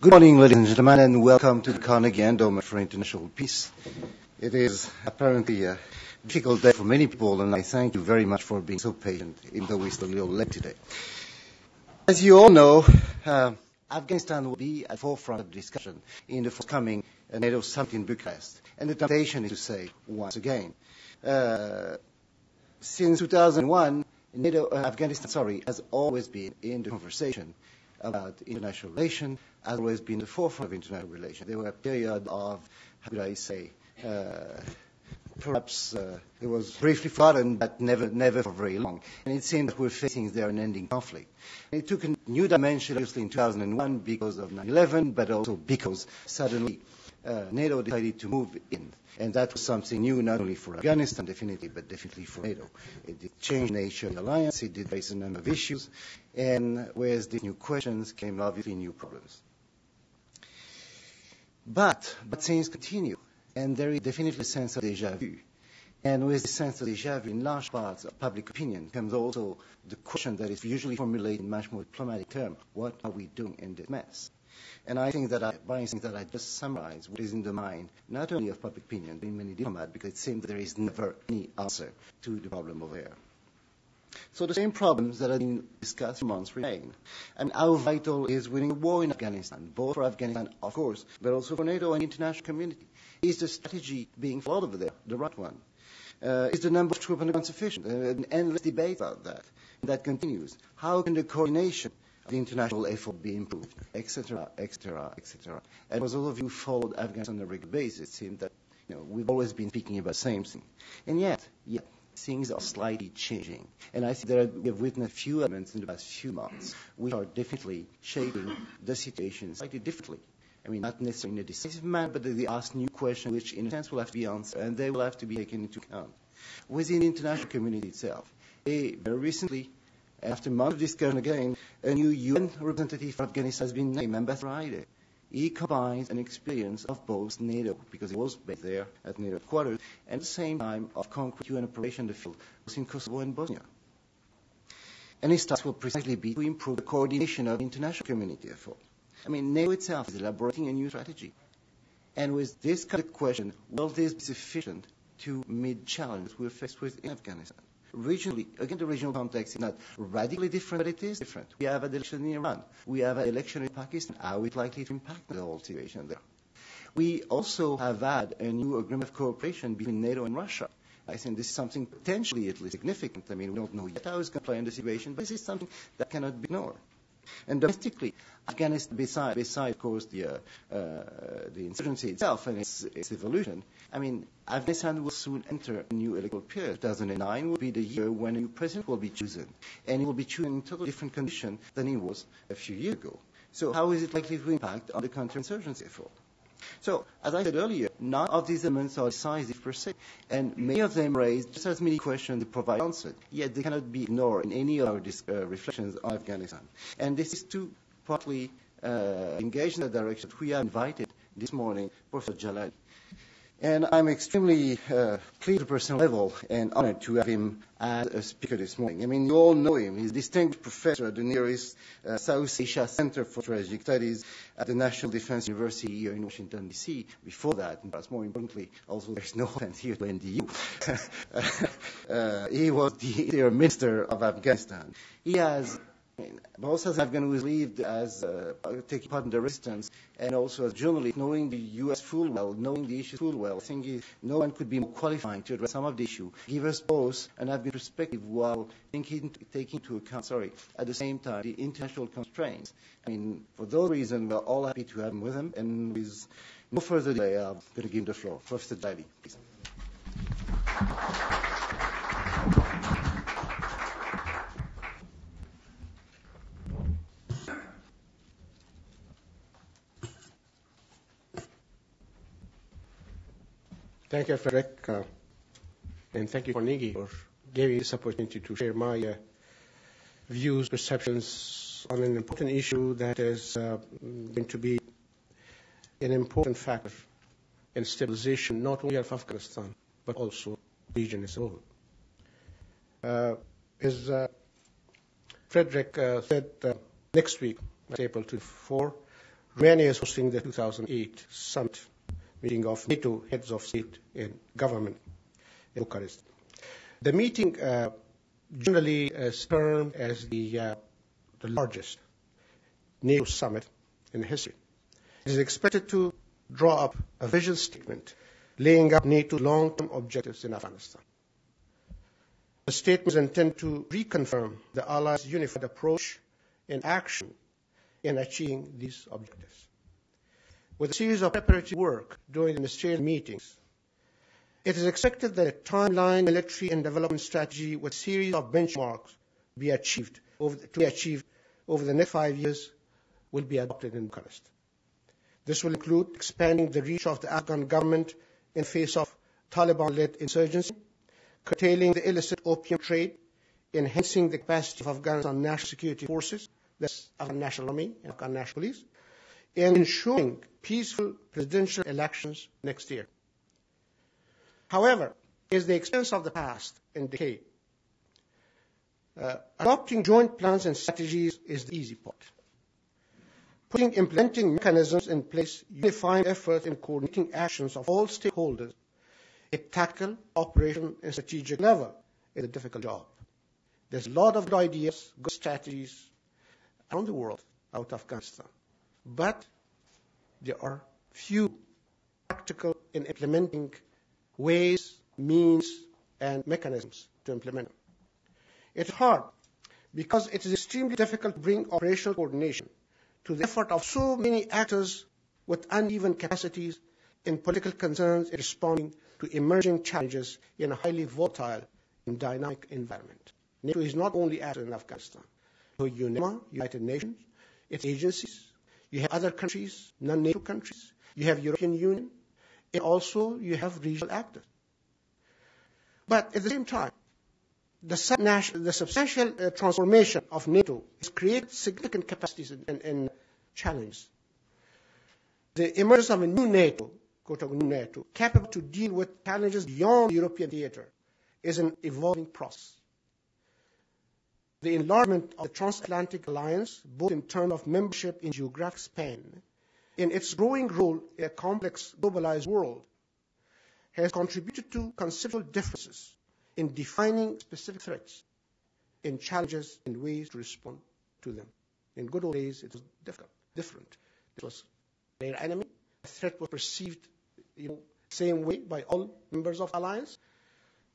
Good morning, ladies and gentlemen, and welcome to the Carnegie Endowment for International Peace. It is apparently a difficult day for many people, and I thank you very much for being so patient, even though we're still a little late today. As you all know, Afghanistan will be at the forefront of discussion in the forthcoming NATO summit in Bucharest. And the temptation is to say once again, since 2001, Afghanistan has always been in the conversation about international relations, has always been the forefront of international relations. There were a period of, how could I say, perhaps it was briefly forgotten, but never for very long. And it seems that we're facing there an ending conflict. And it took a new dimension, obviously, in 2001 because of 9/11, but also because suddenly NATO decided to move in. And that was something new, not only for Afghanistan, definitely, but definitely for NATO. It did change the nature of the alliance. It did raise a number of issues. And whereas these new questions came, obviously, new problems. But things continue. And there is definitely a sense of déjà vu. And with the sense of déjà vu in large parts of public opinion comes also the question that is usually formulated in much more diplomatic terms: what are we doing in this mess? And I think that I just summarized what is in the mind, not only of public opinion, but in many diplomats, because it seems that there is never any answer to the problem of air. So the same problems that have been discussed for months remain. And how vital is winning a war in Afghanistan, both for Afghanistan, of course, but also for NATO and the international community? Is the strategy being followed over there the right one? Is the number of troops on the ground sufficient? An endless debate about that. And that continues. How can the coordination of the international effort be improved, etc., etc., etc. And as all of you followed Afghanistan on a regular basis, it seems that we've always been speaking about the same thing. And yet, things are slightly changing. And I think that we have witnessed a few elements in the past few months which are definitely shaping the situation slightly differently. I mean, not necessarily in a decisive manner, but they ask new questions which, in a sense, will have to be answered, and they will have to be taken into account. Within the international community itself, very recently, after months of discussion again, a new UN representative for Afghanistan has been named, Ambassador Haidar. He combines an experience of both NATO, because he was based there at NATO headquarters, and at the same time of concrete UN operation in the field, both in Kosovo and Bosnia. And his task will precisely be to improve the coordination of the international community effort. I mean, NATO itself is elaborating a new strategy. And with this kind of question, will this be sufficient to meet challenges we're faced with in Afghanistan? Regionally, again, the regional context is not radically different, but it is different. We have an election in Iran. We have an election in Pakistan. How is it likely to impact the whole situation there? We also have had a new agreement of cooperation between NATO and Russia. I think this is something potentially at least significant. I mean, we don't know yet how it's going to play in the situation, but this is something that cannot be ignored. And domestically, Afghanistan, besides, of course, the insurgency itself and its evolution, I mean, Afghanistan will soon enter a new electoral period. 2009 will be the year when a new president will be chosen. And he will be chosen in totally different conditions than he was a few years ago. So how is it likely to impact on the counterinsurgency effort? So, as I said earlier, none of these elements are decisive per se, and many of them raise just as many questions to provide answers, yet they cannot be ignored in any of our reflections on Afghanistan. And this is to partly engage in that direction. We have invited this morning Professor Jalali. And I'm extremely pleased at a personal level and honored to have him as a speaker this morning. I mean, you all know him. He's a distinguished professor at the nearest South Asia Center for Strategic Studies at the National Defense University here in Washington, D.C. Before that, and perhaps more importantly, also there's no offense here to NDU. He was the Interior Minister of Afghanistan. He has both as an Afghan who has lived as taking part in the resistance, and also as a journalist, knowing the U.S. full well, knowing the issues full well. I think no one could be more qualified to address some of the issues. Give us both an Afghan perspective while taking into account, at the same time, the international constraints. I mean, for those reasons, we're all happy to have him with him. And with no further delay, I'm going to give him the floor. Professor Jalali, please. Thank you, Frederick, and thank you, Carnegie, for giving this opportunity to share my views, perceptions on an important issue that is going to be an important factor in stabilization, not only of Afghanistan, but also the region as a whole. As Frederick said, next week, April 24, Romania is hosting the 2008 summit meeting of NATO heads of state and government in Bucharest. The meeting generally is termed as the largest NATO summit in history. It is expected to draw up a vision statement laying out NATO's long-term objectives in Afghanistan. The statement is intended to reconfirm the Allies' unified approach and action in achieving these objectives. With a series of preparatory work during the ministerial meetings, it is expected that a timeline, military and development strategy with a series of benchmarks to be achieved over the next 5 years will be adopted in Bucharest. This will include expanding the reach of the Afghan government in face of Taliban-led insurgency, curtailing the illicit opium trade, enhancing the capacity of Afghanistan national security forces, that's Afghan National Army and Afghan National Police, and ensuring peaceful presidential elections next year. However, at the expense of the past and decay, adopting joint plans and strategies is the easy part. Implementing mechanisms in place, unifying efforts and coordinating actions of all stakeholders at tactical, operational, and strategic level is a difficult job. There's a lot of good ideas, good strategies around the world out of Afghanistan, but there are few practical in implementing ways, means, and mechanisms to implement them. It's hard because it is extremely difficult to bring operational coordination to the effort of so many actors with uneven capacities and political concerns in responding to emerging challenges in a highly volatile and dynamic environment. NATO is not only active in Afghanistan. So UNEMA, United Nations, its agencies, you have other countries, non-NATO countries, you have European Union, and also you have regional actors. But at the same time, the substantial transformation of NATO has created significant capacities and challenges. The emergence of a new NATO, capable to deal with challenges beyond the European theater, is an evolving process. The enlargement of the transatlantic alliance, both in terms of membership in geographic span and its growing role in a complex globalized world, has contributed to considerable differences in defining specific threats and challenges and ways to respond to them. In good old days, it was different. It was their enemy. The threat was perceived same way by all members of the alliance.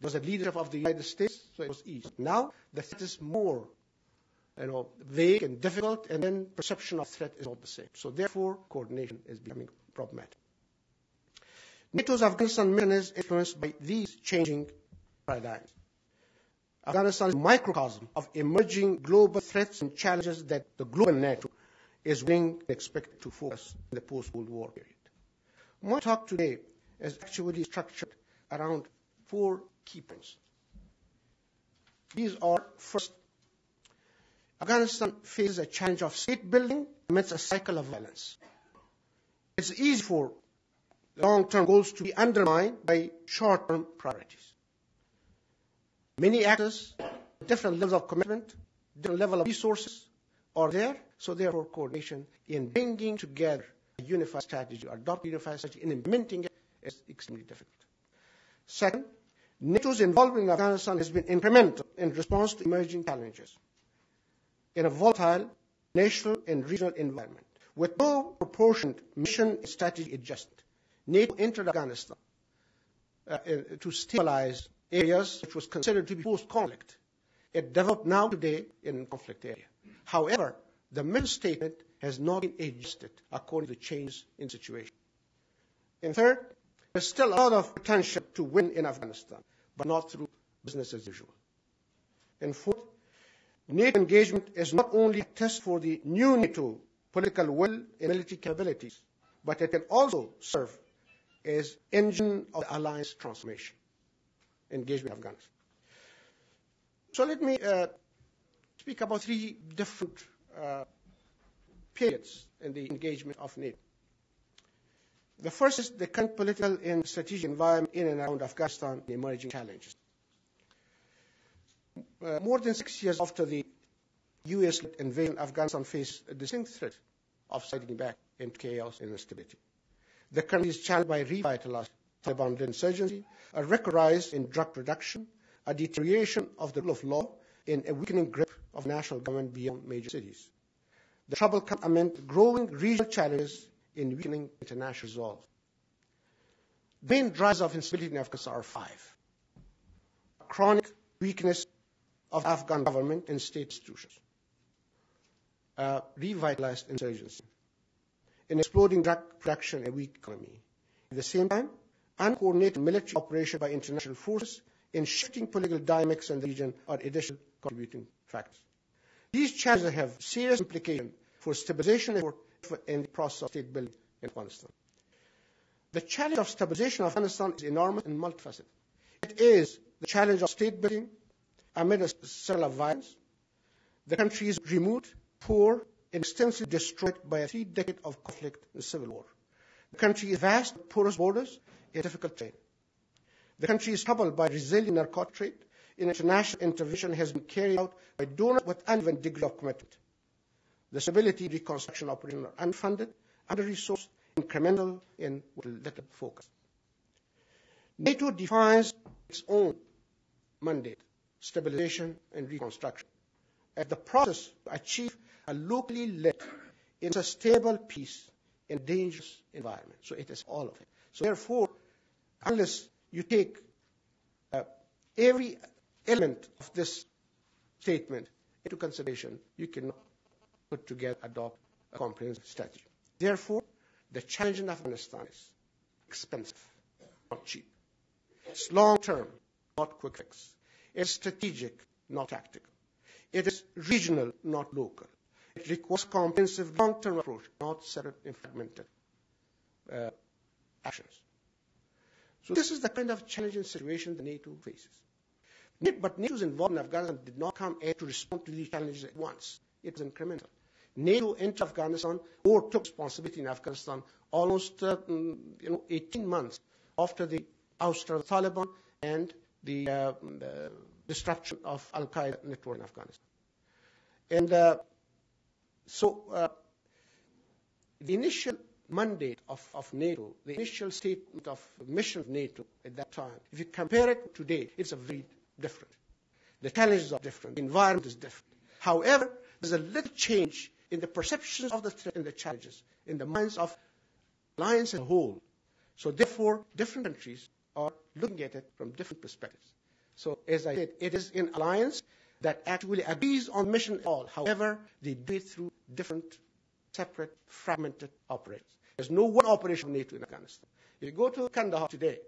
There was a leadership of the United States, so it was easy. Now, the threat is more vague and difficult, and then perception of threat is not the same. So therefore, coordination is becoming problematic. NATO's Afghanistan mission is influenced by these changing paradigms. Afghanistan is a microcosm of emerging global threats and challenges that the global NATO is willing and expected to focus in the post-World War period. My talk today is actually structured around 4 key points. These are, first, Afghanistan faces a challenge of state building amidst a cycle of violence. It's easy for long-term goals to be undermined by short-term priorities. Many actors, different levels of commitment, different level of resources are there, so therefore coordination in bringing together a unified strategy, or adopt a unified strategy, and implementing it is extremely difficult. Second, NATO's involvement in Afghanistan has been incremental in response to emerging challenges in a volatile national and regional environment. With no proportioned mission and strategy adjustment, NATO entered Afghanistan to stabilize areas which was considered to be post-conflict. It developed now today in conflict area. However, the mission statement has not been adjusted according to the changes in situation. And third, there's still a lot of potential to win in Afghanistan, but not through business as usual. And fourth, NATO engagement is not only a test for the new NATO political will and military capabilities, but it can also serve as engine of the alliance transformation, engagement in Afghanistan. So let me speak about 3 different periods in the engagement of NATO. The first is the current political and strategic environment in and around Afghanistan and emerging challenges. More than 6 years after the U.S. invasion, Afghanistan faced a distinct threat of fighting back. into chaos and instability. The country is challenged by revitalized Taliban insurgency, a record rise in drug production, a deterioration of the rule of law, and a weakening grip of national government beyond major cities. The trouble comes amid growing regional challenges in weakening international resolve. The main drivers of instability in Afghanistan are five. A chronic weakness of the Afghan government and state institutions, a revitalized insurgency, an exploding drug production, and a weak economy. At the same time, uncoordinated military operation by international forces and shifting political dynamics in the region are additional contributing factors. These challenges have serious implications for stabilization effort in the process of state building in Afghanistan. The challenge of stabilization of Afghanistan is enormous and multifaceted. It is the challenge of state building amid a cycle of violence. The country is remote, poor, and extensively destroyed by a 3 decades of conflict and civil war. The country is vast, porous borders, and difficult terrain. The country is troubled by resilient narcotic trade, and international intervention has been carried out by donors with uneven degree of commitment. The stability reconstruction operations are unfunded, under-resourced, incremental, and with little focus. NATO defines its own mandate, stabilization and reconstruction, as the process to achieve a locally led and sustainable peace in a dangerous environment. So it is all of it. So therefore, unless you take every element of this statement into consideration, you cannot put together, adopt a comprehensive strategy. Therefore, the challenge in Afghanistan is expensive, not cheap. It's long-term, not quick fix. It's strategic, not tactical. It is regional, not local. It requires comprehensive long-term approach, not separate and fragmented actions. So this is the kind of challenging situation that NATO faces. But NATO's involvement in Afghanistan did not come to respond to these challenges at once. It was incremental. NATO entered Afghanistan or took responsibility in Afghanistan almost 18 months after the ouster of the Taliban and the destruction of Al-Qaeda network in Afghanistan. And so the initial mandate of NATO, the initial statement of mission of NATO at that time, if you compare it today, it's a very different. The challenges are different. The environment is different. However, there's a little change in the perceptions of the threat and the challenges in the minds of alliance as a whole. So therefore, different countries are looking at it from different perspectives. So as I said, it is an alliance that actually agrees on mission at all. However, they do it through different, separate, fragmented operations. There's no one operation of NATO in Afghanistan. If you go to Kandahar today,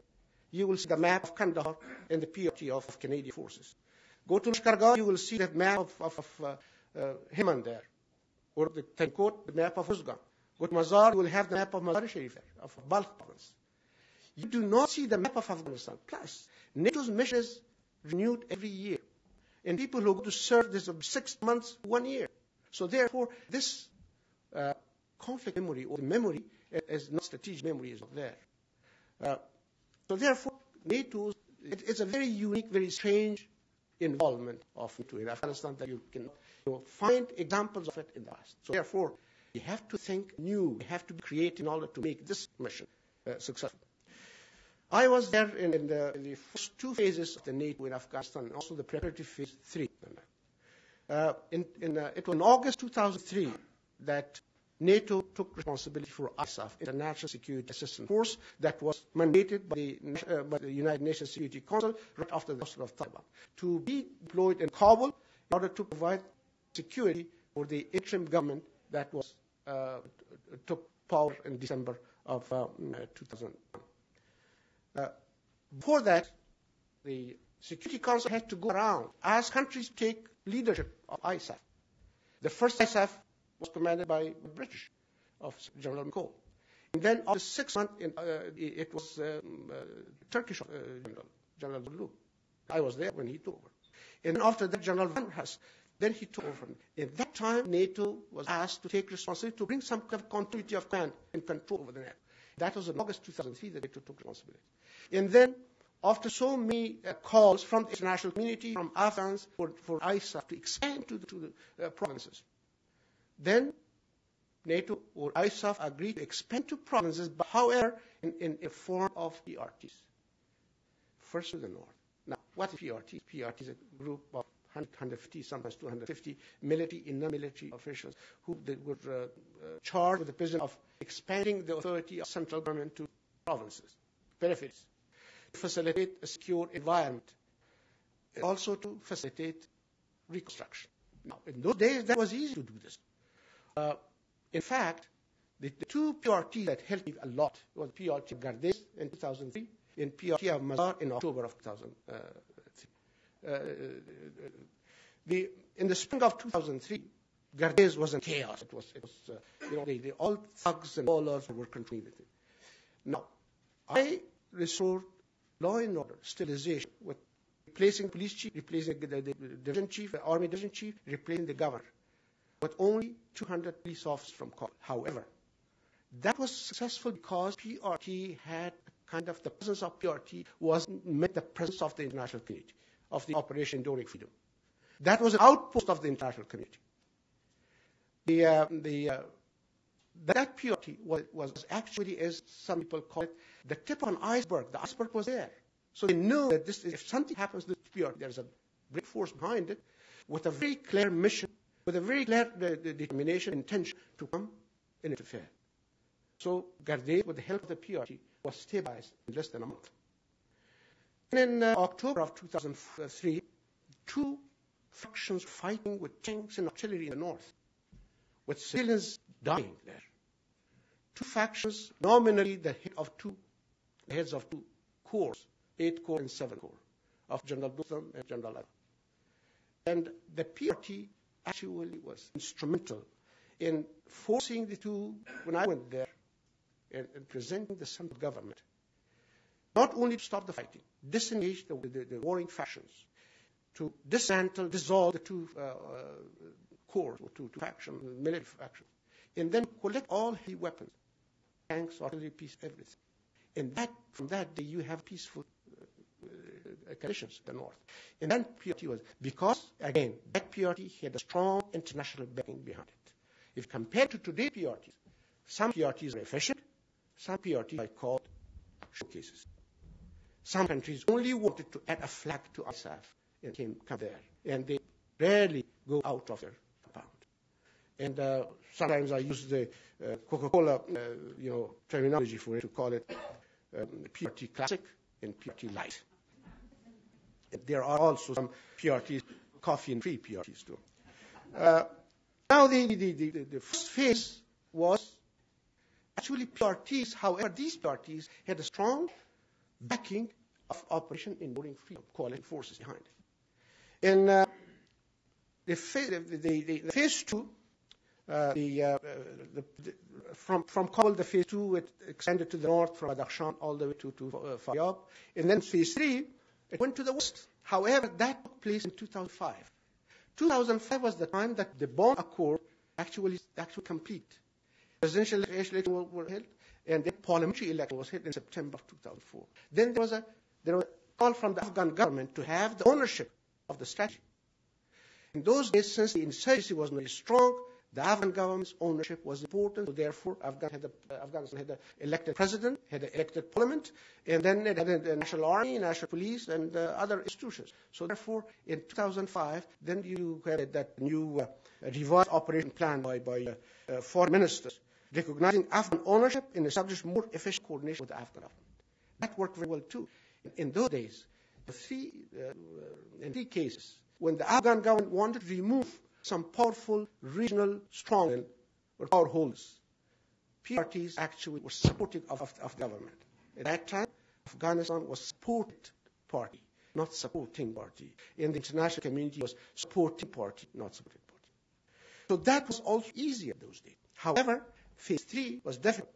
you will see the map of Kandahar and the PRT of Canadian forces. Go to Lashkargah, you will see the map of Helmand there, or the Tankot, the map of Uzgan. Go to Mazar, you will have the map of Mazar-e-Sharif there, of Balkh province. You do not see the map of Afghanistan. Plus, NATO's mission is renewed every year. And people who go to serve this 6 months, 1 year. So therefore, this conflict memory, or the memory is not strategic memory, is not there. So therefore, NATO is a very unique, very strange involvement of NATO in Afghanistan that you can find examples of it in the past. So therefore, we have to think new. We have to be creative in order to make this mission successful. I was there in the first 2 phases of the NATO in Afghanistan, and also the preparatory phase 3. It was in August 2003 that NATO took responsibility for ISAF, International Security Assistance Force, that was mandated by the United Nations Security Council right after the ouster of Taliban, to be deployed in Kabul in order to provide security for the interim government that was took power in December of 2001. Before that, the Security Council had to go around, ask countries to take leadership of ISAF. The first ISAF was commanded by the British, of General McCall. And then after 6 months, it was Turkish General Zulu. I was there when he took over. And after that, General Van Hals, then he took over. At that time, NATO was asked to take responsibility to bring some kind of continuity of command and control over the NATO. That was in August 2003 that NATO took responsibility. And then, after so many calls from the international community, from Afghans, for ISAF to expand to the provinces, then NATO or ISAF agreed to expand to provinces, but however, in a form of PRTs. First to the north. Now, what is PRT? PRT is a group of 150, sometimes 250 military and non-military officials who were charged with the position of expanding the authority of central government to provinces, peripheries, to facilitate a secure environment, and also to facilitate reconstruction. Now, in those days, that was easy to do this. In fact, the two PRTs that helped me a lot was PRT of Gardez in 2003 and PRT of Mazar in October of 2003. In the spring of 2003, Gardez was in chaos. It was all thugs and ballers were controlling it. Now, I restored law and order, stabilization, with replacing police chief, replacing the division chief, the army division chief, replacing the governor, with only 200 police officers from Kabul. However, that was successful because PRT had kind of the presence of PRT meant the presence of the international community, of the Operation Enduring Freedom. That was an outpost of the international community. That PRT was actually, as some people call it, the tip of an iceberg. The iceberg was there. So they knew that if something happens to this PRT, there's a great force behind it with a very clear mission, with a very clear determination, intention to come and interfere. So Gardez, with the help of the PRT, was stabilized in less than a month. And in October of 2003, two factions fighting with tanks and artillery in the north, with civilians dying there. Two factions, nominally the heads of two corps, 8 Corps and 7 Corps, of General Dutham and General Lala. And the PRT actually was instrumental in forcing the two, when I went there, and presenting the central government, not only to stop the fighting, disengage the warring factions, to dissolve the two corps, or two factions, military factions, and then collect all heavy weapons, tanks, artillery, piece, everything. And from that day, you have peaceful conditions in the north. And then PRT was, because, again, that PRT had a strong international backing behind it. If compared to today's PRTs, some PRTs are efficient, some PRTs are called showcases. Some countries only wanted to add a flag to ISAF and come there, and they rarely go out of their compound. And sometimes I use the Coca-Cola, terminology for it, to call it PRT Classic and PRT Light. And there are also some PRTs, coffee and free PRTs too. Now the first phase was actually PRTs. However, these PRTs had a strong backing of Operation Enduring Freedom, coalition forces behind it. And the phase two, from Kabul, the phase two, it extended to the north from Badakhshan all the way to Faryab. And then phase three, it went to the west. However, that took place in 2005. 2005 was the time that the Bonn Accord actually complete. Presidential elections were held, and the parliamentary election was held in September of 2004. Then there was a call from the Afghan government to have the ownership of the strategy. In those days, since the insurgency was not very strong, the Afghan government's ownership was important. So therefore, Afghanistan had an elected president, had an elected parliament, and then it had a national army, national police, and other institutions. So therefore, in 2005, then you had that new revised operation plan by foreign ministers, recognizing Afghan ownership and establish more efficient coordination with the Afghan government. That worked very well too. In those days, in three cases, when the Afghan government wanted to remove some powerful regional strongmen or power holders, PRTs actually were supportive of government. At that time, Afghanistan was supported party, not supporting party. And the international community was supporting party, not supporting party. So that was also easier those days. However, phase three was different.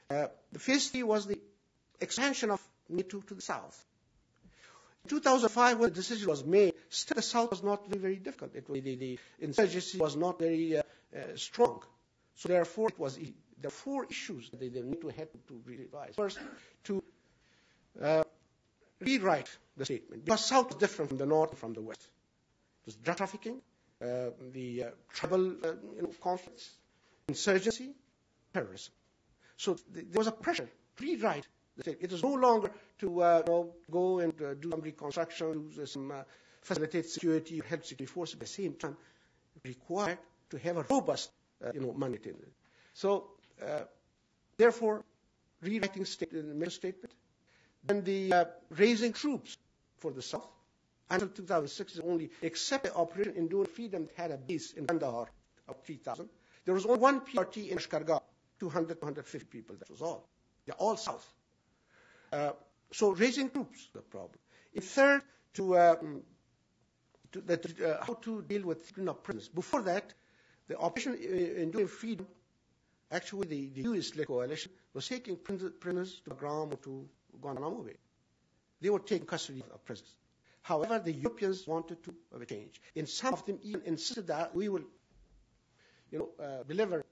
The phase three was the expansion of NATO to the south. In 2005, when the decision was made, still the south was not very, very difficult. The insurgency was not very strong. So therefore, there are four issues that they need to have to revise. First, to rewrite the statement, because south is different from the north and from the west. It was drug trafficking, the tribal conflicts, insurgency, terrorism. So there was a pressure to rewrite the state. It is no longer to go and do some reconstruction, do some facilitate security, help security forces. At the same time, required to have a robust mandate in it. So, therefore, rewriting the mission statement, then the raising troops for the South. Until 2006, only, except the Operation Enduring Freedom had a base in Kandahar of 3,000. There was only one PRT in Ashkargah, 200, 250 people. That was all. They're all South. So raising troops, the problem. In third, how to deal with discipline of prisoners. Before that, the Operation Enduring Freedom, actually the U.S.-led coalition, was taking prisoners to Bagram or to Guantanamo Bay. They were taking custody of prisoners. However, the Europeans wanted to have a change. And some of them even insisted that we will deliver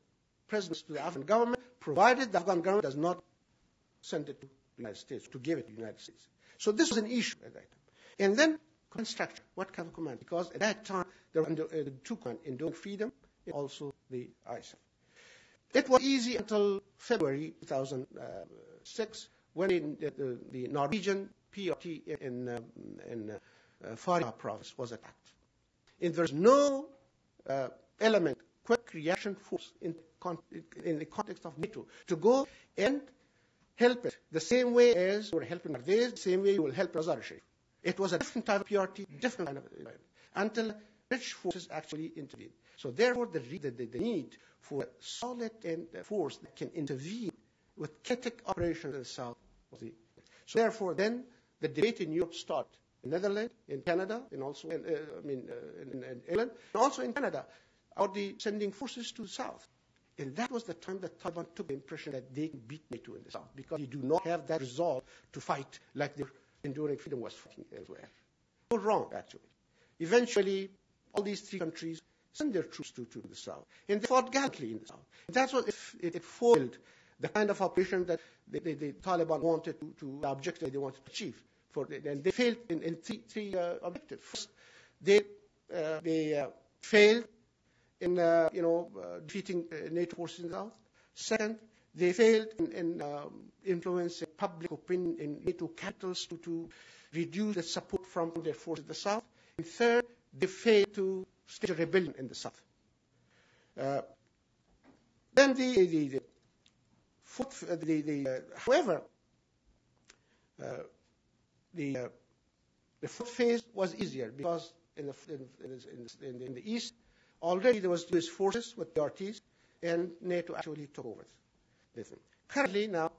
prisoners to the Afghan government, provided the Afghan government does not send it to the United States, to give it to the United States. So this was an issue at that time. And then command structure. What kind of command? Because at that time, there were two commands, Enduring Freedom and also the ISAF. It was easy until February 2006 when the Norwegian PRT in Faryab province was attacked. And there's no element, quick reaction force in the context of NATO to go and help it the same way as you were helping Ardez, the same way you will help Mazar Sharif. It was a different type of PRT, different kind of until British forces actually intervened. So therefore, the need for a solid force that can intervene with kinetic operations in the South was the. So therefore, then the debate in Europe started. In Netherlands, in Canada, and also in England, and also in Canada, about the sending forces to the South. And that was the time that Taliban took the impression that they can beat NATO in the South, because they do not have that resolve to fight like their Enduring Freedom was fighting elsewhere. They were wrong, actually. Eventually, all these three countries sent their troops to the South, and they fought gallantly in the South. And that's what it foiled the kind of operation that the Taliban wanted to the objective they wanted to achieve. And they failed in three objectives. First, they failed in defeating NATO forces in the South. Second, they failed in influencing public opinion in NATO capitals to reduce the support from their forces in the South. And third, they failed to stage a rebellion in the South. Then however, the fourth phase was easier, because in the East, already there was US forces with PRTs, and NATO actually took over this thing. Currently now,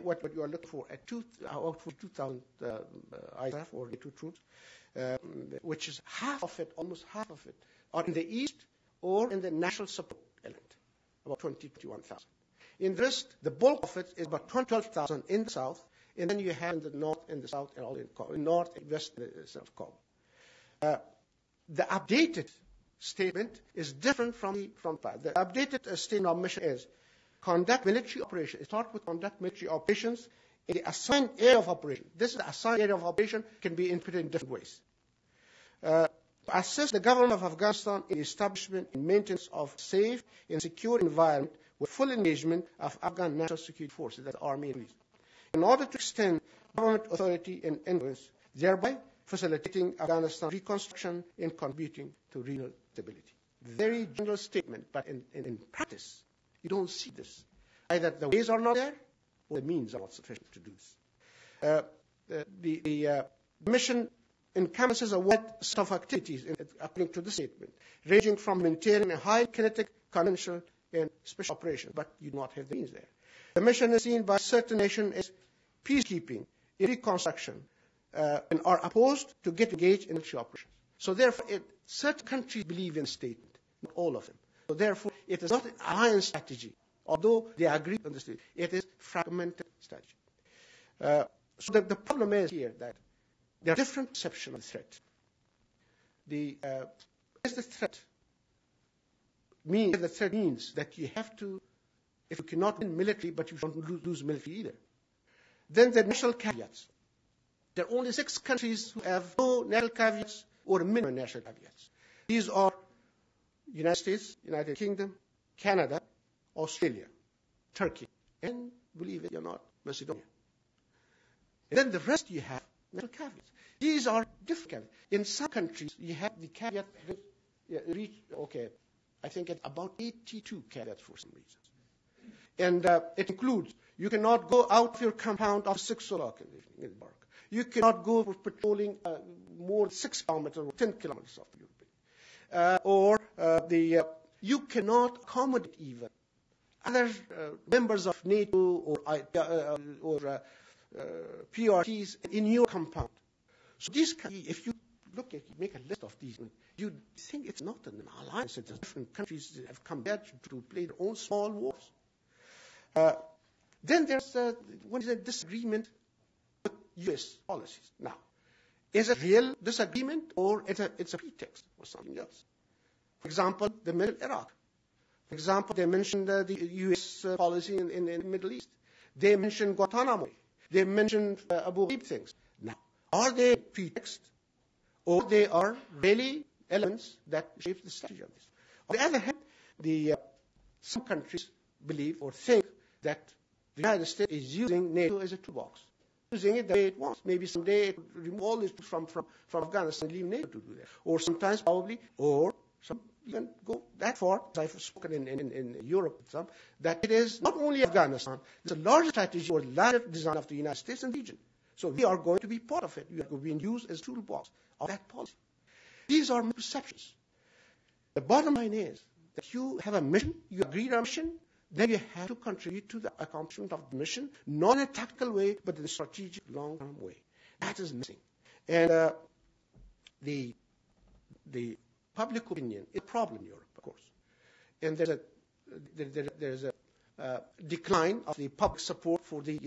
what you are looking for at 2,000 ISAF or NATO troops, which is almost half of it, are in the East or in the national support element, about 21,000. In the rest, the bulk of it is about 12,000 in the South, and then you have in the North and the South, and all in North and West, the South Congo. The updated statement is different from the front part. The updated statement of mission is conduct military operations. It starts with conduct military operations in the assigned area of operation. This is the assigned area of operation, can be interpreted in different ways. Assist the government of Afghanistan in the establishment and maintenance of safe and secure environment with full engagement of Afghan National Security Forces, that's Army and police, in order to extend government authority and influence, thereby facilitating Afghanistan reconstruction and contributing to regional stability. Very general statement, but in practice, you don't see this. Either the ways are not there, or the means are not sufficient to do this. The mission encompasses a wide set of activities, according to the statement, ranging from maintaining a high kinetic, conventional, and special operation, but you do not have the means there. The mission is seen by certain nations as peacekeeping, reconstruction, and are opposed to get engaged in military operations. So therefore, certain countries believe in the statement, not all of them. So therefore, it is not an alliance strategy, although they agree on the statement. It is fragmented strategy. So the problem is here that there are different perceptions of the threat. The threat means that you have to, if you cannot win military, but you don't lose military either. Then the national caveats. There are only 6 countries who have no national caveats or minimum national caveats. These are United States, United Kingdom, Canada, Australia, Turkey, and, believe it or not, Macedonia. And then the rest you have little caveats. These are different caveats. In some countries, you have the caveat reach, I think it's about 82 caveats for some reasons. And it includes, you cannot go out of your compound after 6 o'clock in the dark. You cannot go for patrolling more than 6 kilometers or 10 kilometers off your building. You cannot accommodate even other members of NATO or PRTs in your compound. So this, if you make a list of these, you think it's not an alliance. It's different countries that have come there to play their own small wars. Then there's what is a disagreement with U.S. policies. Now, is it real disagreement or it's a pretext or something else? For example, the Middle Iraq. For example, they mentioned the U.S. policy in the Middle East. They mentioned Guantanamo. They mentioned Abu Ghraib things. Now, are they pretext or they are really elements that shape the strategy of this? On the other hand, some countries believe or think that the United States is using NATO as a toolbox, using it the way it wants. Maybe someday it will remove all this from Afghanistan and leave NATO to do that. Or sometimes probably, or some even go that far, as I've spoken in Europe, that it is not only Afghanistan, it's a larger strategy or larger design of the United States and the region. So we are going to be part of it. We are going to be used as a toolbox of that policy. These are perceptions. The bottom line is that you have a mission, you agree on a mission, then you have to contribute to the accomplishment of the mission, not in a tactical way, but in a strategic, long-term way. That is missing. And the public opinion is a problem in Europe, of course. And there's a decline of the public support for the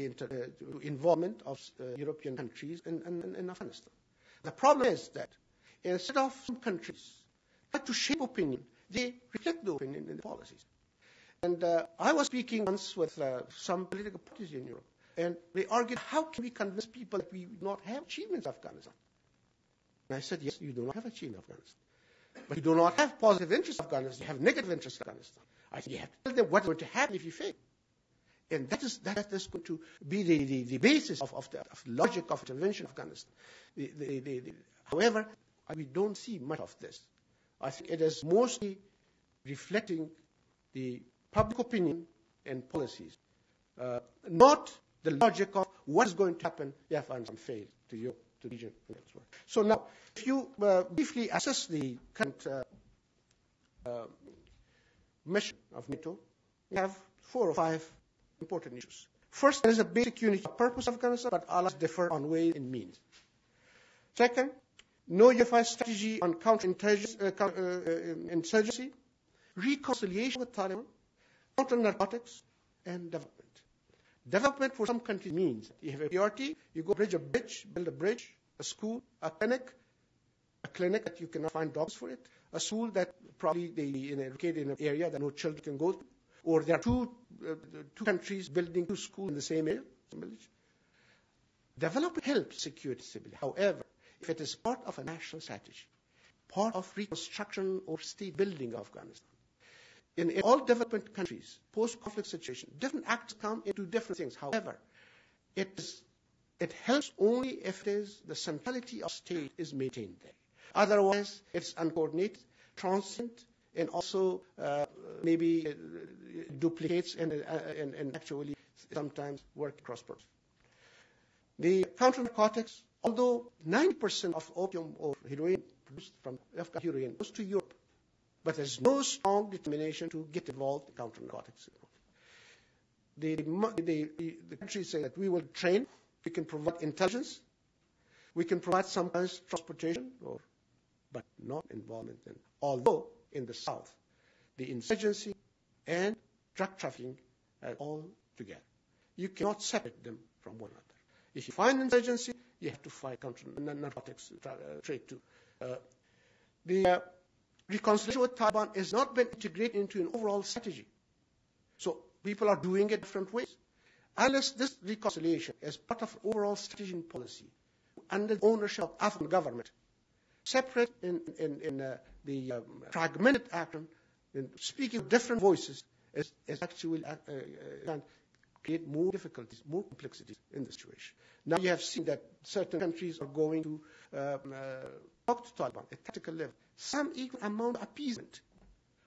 involvement of European countries in Afghanistan. The problem is that instead of some countries try to shape opinion, they reflect the opinion in the policies. And I was speaking once with some political parties in Europe, and they argued, how can we convince people that we do not have achievements in Afghanistan? And I said, yes, you do not have achievements in Afghanistan. But you do not have positive interests in Afghanistan. You have negative interests in Afghanistan. I think you have to tell them what's going to happen if you fail. And that is going to be the basis of the logic of intervention in Afghanistan. However, we don't see much of this. I think it is mostly reflecting the public opinion and policies, not the logic of what is going to happen if Afghanistan fails to Europe, to the region, and elsewhere. So now, if you briefly assess the current mission of NATO, we have 4 or 5 important issues. First, there is a basic unity of purpose of Afghanistan, but allies differ on ways and means. Second, no unified strategy on counterinsurgency, reconciliation with Taliban, counter-narcotics, and development. Development for some countries means you have a PRT, you go build a bridge, a school, a clinic that you cannot find doctors for it, a school that probably they located in an area that no children can go to, or there are two countries building 2 schools in the same area, some village. Development helps security stability. However, if it is part of a national strategy, part of reconstruction or state building of Afghanistan, in all development countries, post-conflict situation, different actors come into different things. However, it helps only if the centrality of state is maintained there. Otherwise, it's uncoordinated, transient, and also maybe duplicates and actually sometimes work cross purpose. The counter-narcotics, although 90% of opium or heroin produced from Afghan heroin goes to Europe, but there's no strong determination to get involved in counter-narcotics. The countries say that we will train, we can provide intelligence, we can provide sometimes transportation, but not involvement in. Although in the south, the insurgency and drug trafficking are all together. You cannot separate them from one another. If you find insurgency, you have to fight counter-narcotics trade too. The reconciliation with Taliban has not been integrated into an overall strategy. So people are doing it different ways. Unless this reconciliation is part of overall strategy and policy, under the ownership of Afghan government, separate in the fragmented action, in speaking different voices, is actually can create more difficulties, more complexities in the situation. Now you have seen that certain countries are going to talk to Taliban at tactical level. Some even amount of appeasement.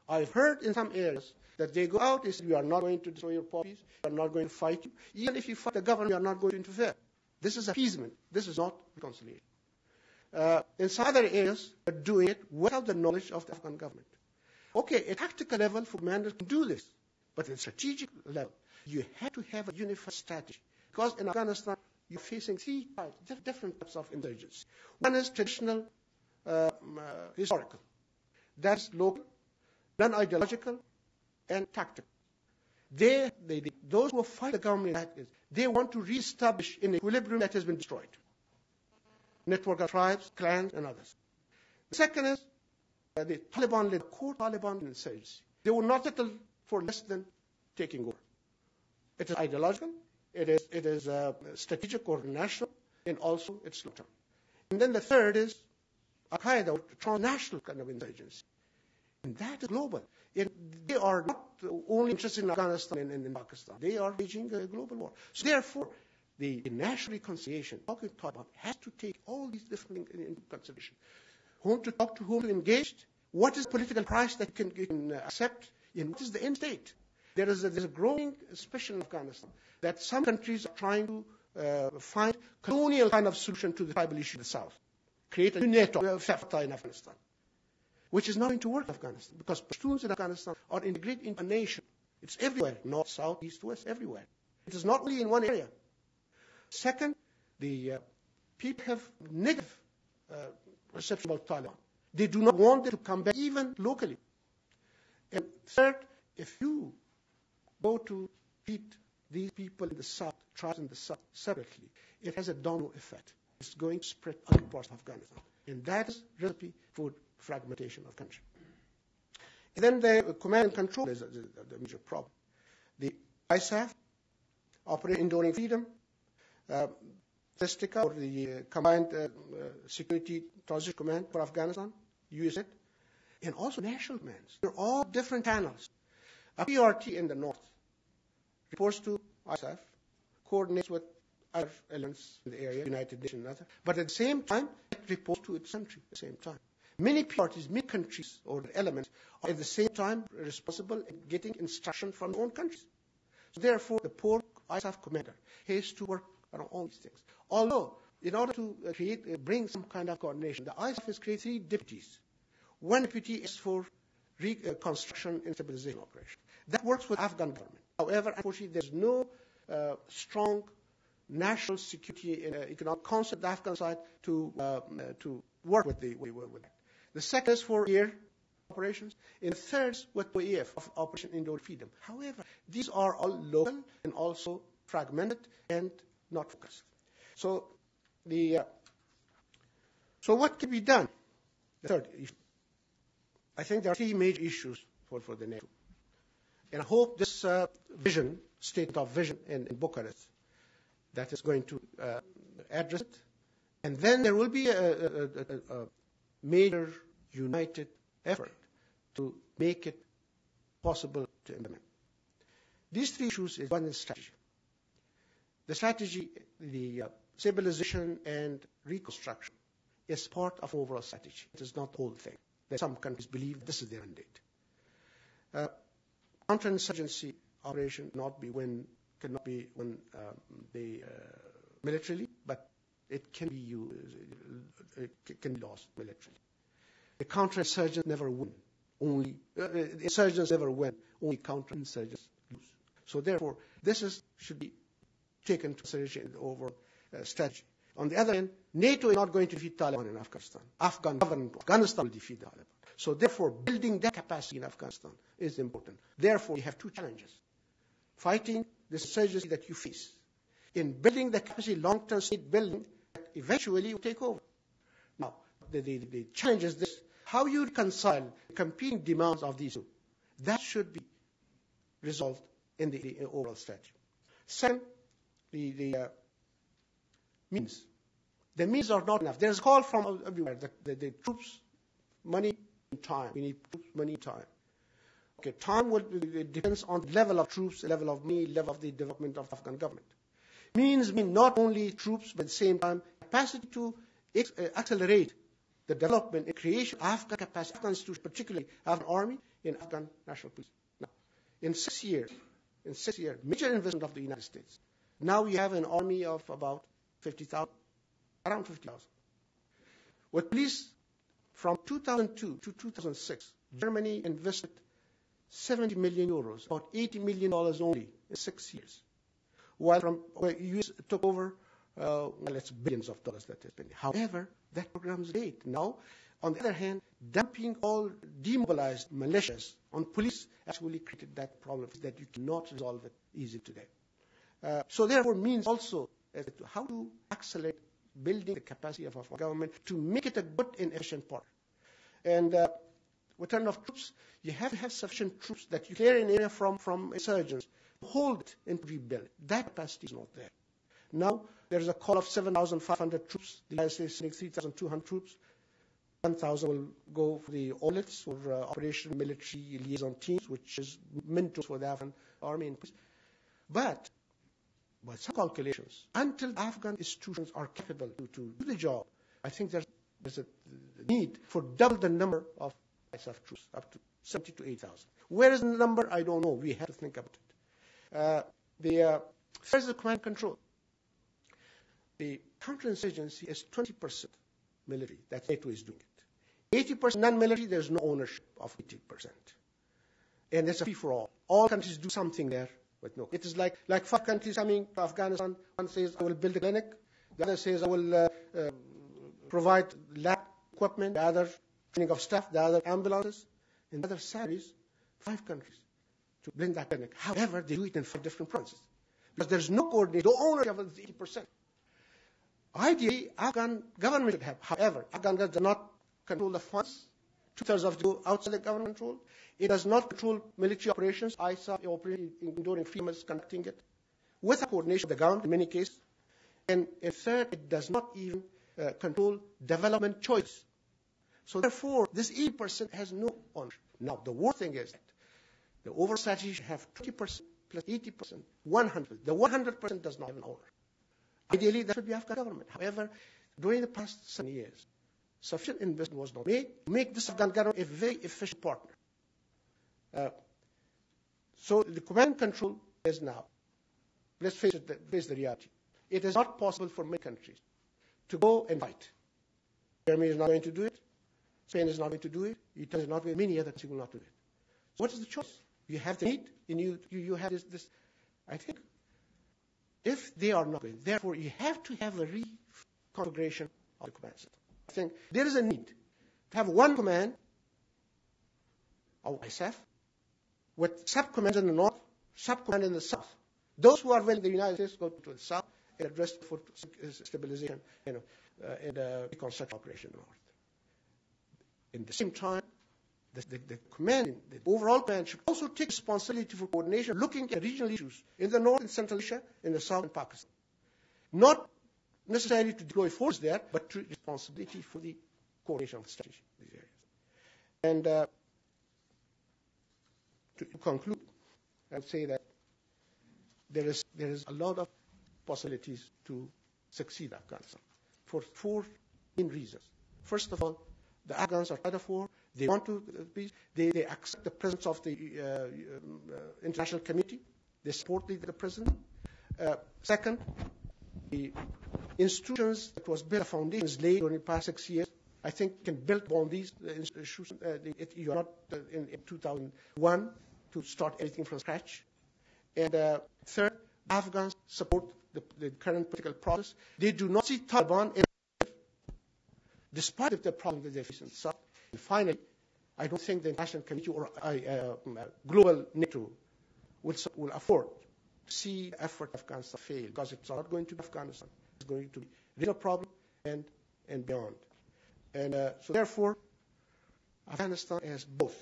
I've heard in some areas that they go out, they say, we are not going to destroy your properties, we are not going to fight you. Even if you fight the government, we are not going to interfere. This is appeasement. This is not reconciliation. In some other areas, they're doing it without the knowledge of the Afghan government. Okay, at tactical level, commanders can do this. But at strategic level, you have to have a unified strategy. Because in Afghanistan, you're facing three types, different types of insurgency. One is traditional, historical. That's local, non-ideological, and tactical. Those who fight the government, they want to reestablish an equilibrium that has been destroyed. Network of tribes, clans, and others. The second is the Taliban-led core Taliban insurgency. They will not settle for less than taking over. It is ideological, it is strategic or national, and also it's long-term. And then the third is Al-Qaeda, or transnational kind of insurgency. And that is global. They are not only interested in Afghanistan and in Pakistan. They are waging a global war. So therefore, the national reconciliation, talking to Taliban, has to take all these different things into consideration. Whom to talk to, whom to engage, what is the political price that you can accept, and what is the end state. There's a growing suspicion in Afghanistan that some countries are trying to find colonial kind of solution to the tribal issue in the south. Create a new NATO in Afghanistan, which is not going to work in Afghanistan, because Pashtuns in Afghanistan are integrated into a nation. It's everywhere, north, south, east, west, everywhere. It is not only in one area. Second, the people have negative perception about Taliban. They do not want them to come back, even locally. And third, if you go to treat these people in the south, tribes in the south, separately, it has a domino effect. It's going to spread other parts of Afghanistan. And that is recipe for fragmentation of country. And then the command and control is the major problem. The ISAF, Operation Enduring Freedom, CESTICA, or the Combined Security Transition Command for Afghanistan, USAID, and also national commands. They're all different channels. A PRT in the north reports to ISAF, coordinates with other elements in the area, United Nations and others, but at the same time, it reports to its country at the same time. Many parties, many countries or elements are at the same time responsible in getting instruction from their own countries. So therefore, the poor ISAF commander has to work around all these things. Although, in order to bring some kind of coordination, the ISAF has created 3 deputies. One deputy is for reconstruction and stabilization operation. That works with Afghan government. However, unfortunately, there's no strong national security and economic concept on the Afghan side to work with that. The second is for air operations, and the third is with OEF, of Operation Enduring Freedom. However, these are all local and also fragmented and not focused. So what can be done? The third issue. I think there are 3 major issues for the NATO. And I hope this statement of vision in Bucharest, that is going to address it. And then there will be a major united effort to make it possible to implement. These 3 issues is one is strategy. The strategy, the stabilization and reconstruction, is part of overall strategy. It is not the whole thing. Some countries believe this is their mandate. Counterinsurgency operation cannot be won militarily, but it can be lost militarily. The counterinsurgents never win. Only insurgents never win. Only counterinsurgents lose. So therefore, this should be taken into consideration in the overall strategy. On the other hand, NATO is not going to defeat Taliban in Afghanistan. Afghanistan will defeat the Taliban. So therefore, building that capacity in Afghanistan is important. Therefore, you have 2 challenges. Fighting the insurgency that you face. In building the capacity, long-term state building, that eventually will take over. Now, the challenge is this. How you reconcile the competing demands of these 2? That should be resolved in the overall strategy. Second, the means. The means are not enough. There's a call from everywhere that the troops, money, and time. We need troops, money, time. Okay, it depends on the level of troops, level of money, level of the development of the Afghan government. Means not only troops, but at the same time, capacity to accelerate the development and creation of Afghan capacity, Afghan institutions, particularly Afghan army and Afghan national police. Now, in 6 years, major investment of the United States. Now we have an army of about 50,000, around 50,000. With police, from 2002 to 2006, Germany invested 70 million euros, about $80 million only in 6 years. While the US took over, it's billions of dollars that they're spending. However, that program is late. Now, on the other hand, dumping all demobilized militias on police actually created that problem that you cannot resolve it easily today. So therefore means also how to accelerate building the capacity of our government to make it a good and efficient partner. And with terms of troops, you have to have sufficient troops that you clear an area from insurgents, hold it and rebuild it. That capacity is not there. Now, there is a call of 7,500 troops. The United States is sending 3,200 troops. 1,000 will go for the OLITs, or Operation Military Liaison Teams, which is meant to for the Afghan army and police. But by some calculations, until Afghan institutions are capable to do the job, I think there's a need for double the number of ISAF troops, up to 70 to 8,000. Where is the number? I don't know. We have to think about it. First, the command control. The counterinsurgency is 20% military. That NATO is doing it. 80% non-military, there's no ownership of 80%. And it's a free-for-all. All countries do something there, but no. It is like 5 countries coming to Afghanistan. One says, I will build a clinic. The other says, I will provide lab equipment. The other, training of staff. The other, ambulances. And the other salaries, 5 countries to build that clinic. However, they do it in 5 different provinces. Because there's no coordination, no ownership of the 80%. Ideally, Afghan government should have. However, Afghan government does not control the funds. 2/3 of it go outside the government control. It does not control military operations. I saw operation during FEMA conducting it with the coordination of the government in many cases. And third, it does not even control development choice. So therefore, this 80% has no ownership. Now, the worst thing is that the overall strategy should have 20% plus 80%, 100%. The 100% does not have an owner. Ideally, that should be Afghan government. However, during the past 7 years, sufficient investment was not made to make this Afghan government a very efficient partner. So the command and control is now, let's face it, face the reality. It is not possible for many countries to go and fight. Germany is not going to do it. Spain is not going to do it. Italy is not going to do it. Many other countries will not do it. So what is the choice? You have the need, and you have this. I think if they are not going, therefore you have to have a reconfiguration of the command system. I think there is a need to have one command of ISAF with sub-commands in the north, sub-command in the south. Those who are willing, the United States, go to the south and address for stabilization, and reconstruction operation in the north. In the same time, the command, the overall command, should also take responsibility for coordination, looking at regional issues in the north and Central Asia, in the south and Pakistan. Not necessarily to deploy force there, but to responsibility for the coordination of strategy in these areas. And to conclude, I would say that there is a lot of possibilities to succeed Afghanistan for 4 main reasons. First of all, the Afghans are tired of war. They want to peace. They accept the presence of the international community. They support the president. Second, the institutions that was built, foundations laid during the past 6 years, I think can build on these institutions. You are not in 2001 to start everything from scratch. And third, Afghans support the current political process. They do not see Taliban in despite of the problem that they face in the south. And finally, I don't think the international community or global NATO will afford to see the effort of Afghanistan fail, because it's not going to be Afghanistan. It's going to be a real problem and beyond. And so therefore, Afghanistan has both.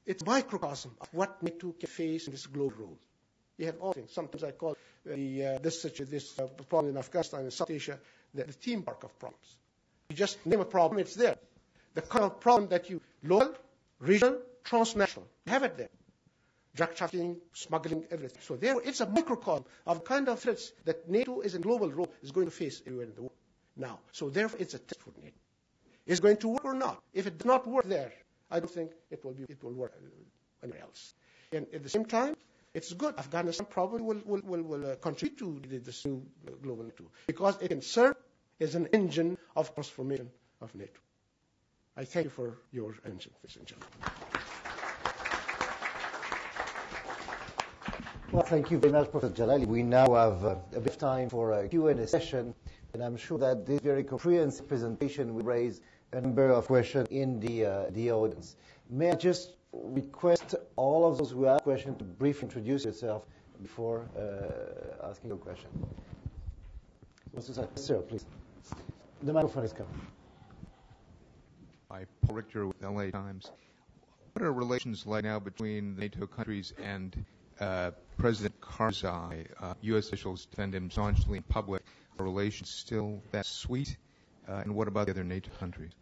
It's a microcosm of what NATO can face in this global role. You have all things. Sometimes I call this problem in Afghanistan and South Asia the theme park of problems. You just name a problem, it's there. The kind of problem that you local, regional, transnational, you have it there. drug trafficking, smuggling, everything. So therefore, it's a microcosm of the kind of threats that NATO as a global role is going to face everywhere in the world now. So therefore, it's a test for NATO. Is it going to work or not? If it does not work there, I don't think it will work anywhere else. And at the same time, it's good. Afghanistan probably will contribute to this new global NATO because it can serve as an engine of transformation of NATO. I thank you for your attention, ladies and gentlemen. Well, thank you very much, Professor Jalali. We now have a bit of time for a Q&A session, and I'm sure that this very comprehensive presentation will raise a number of questions in the audience. May I just request all of those who have questions to briefly introduce yourself before asking a question. Sir, please. The microphone is coming. Hi, Paul Richter with LA Times. What are relations like now between the NATO countries and President Karzai? U.S. officials defend him staunchly in public. Are relations still that sweet? And what about the other NATO countries?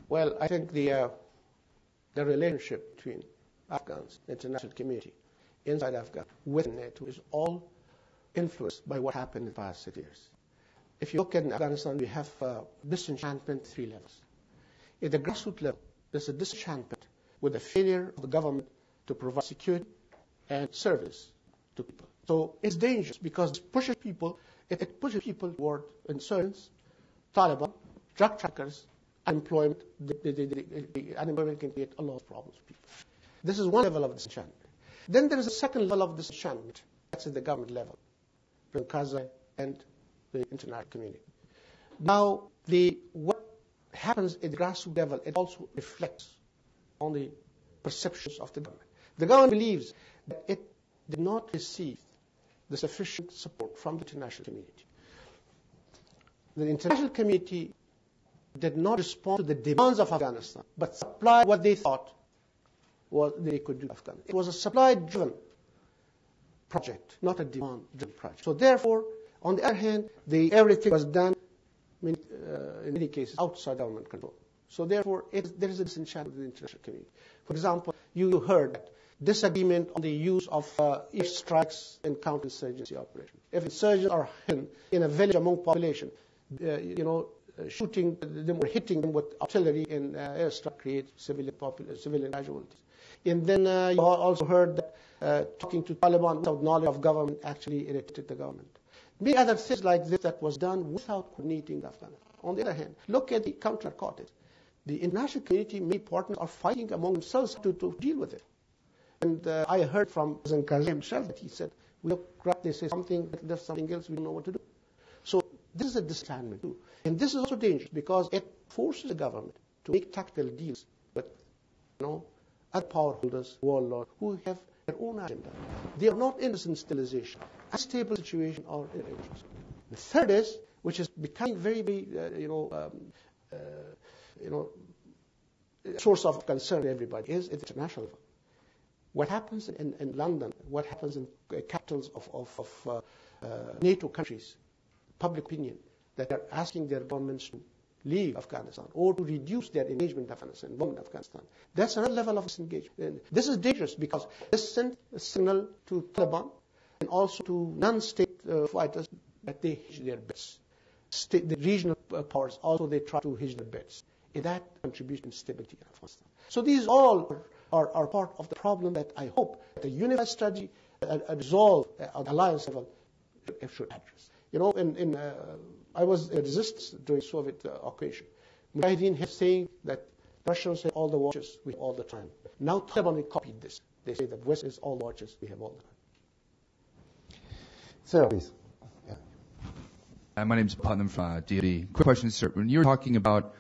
Well, I think the relationship between Afghans, the international community, inside Afghanistan, with NATO, is all influenced by what happened in the past 6 years. If you look at Afghanistan, we have disenchantment at 3 levels. At the grassroots level, there's a disenchantment with the failure of the government to provide security and service to people. So it's dangerous because it pushes people toward insurgents, Taliban, drug traffickers, unemployment. The unemployment can create a lot of problems for people. This is one level of disenchantment. Then there is a second level of disenchantment. That's at the government level, President Karzai and the international community. Now, what happens at the grassroots level, it also reflects on the perceptions of the government. The government believes that it did not receive the sufficient support from the international community. The international community did not respond to the demands of Afghanistan, but supplied what they thought they could do to Afghanistan. It was a supply-driven project, not a demand-driven project. So therefore, on the other hand, everything was done, in many cases, outside government control. So therefore, there is a disenchantment with the international community. For example, you heard disagreement on the use of airstrikes and counterinsurgency operations. If insurgents are hidden in a village among population, shooting them or hitting them with artillery and airstrike creates civilian casualties. And then you also heard that talking to Taliban without knowledge of government actually irritated the government. Many other things like this that was done without coordinating Afghanistan. On the other hand, look at the counter-narcotics. The international community, many partners are fighting among themselves to deal with it. And I heard from President Karzai himself that he said, they say something, there's something else, we don't know what to do. So this is a disenchantment too. And this is also dangerous because it forces the government to make tactical deals with other power holders, warlords, who have their own agenda. They are not interested in stabilization, unstable situation, or interventions. The third is, which is becoming very, very, source of concern to everybody, is at the international level. What happens in London, what happens in capitals of NATO countries, public opinion, that are asking their governments to leave Afghanistan or to reduce their engagement in Afghanistan, involvement in Afghanistan. That's another level of disengagement. And this is dangerous because this sends a signal to Taliban and also to non-state fighters that they hedge their bets. The regional powers also, they try to hedge their bets. And that contributes to stability in Afghanistan. So these all are part of the problem that I hope that a unified strategy, a resolve at alliance level should address. I was a resistance during Soviet occupation. Mujahideen have saying that Russians have all the watches, we have all the time. Now Taliban copied this. They say that West is all watches, we have all the time. Sir, please. My name is Putnam from DoD. Quick question, sir. When you're talking about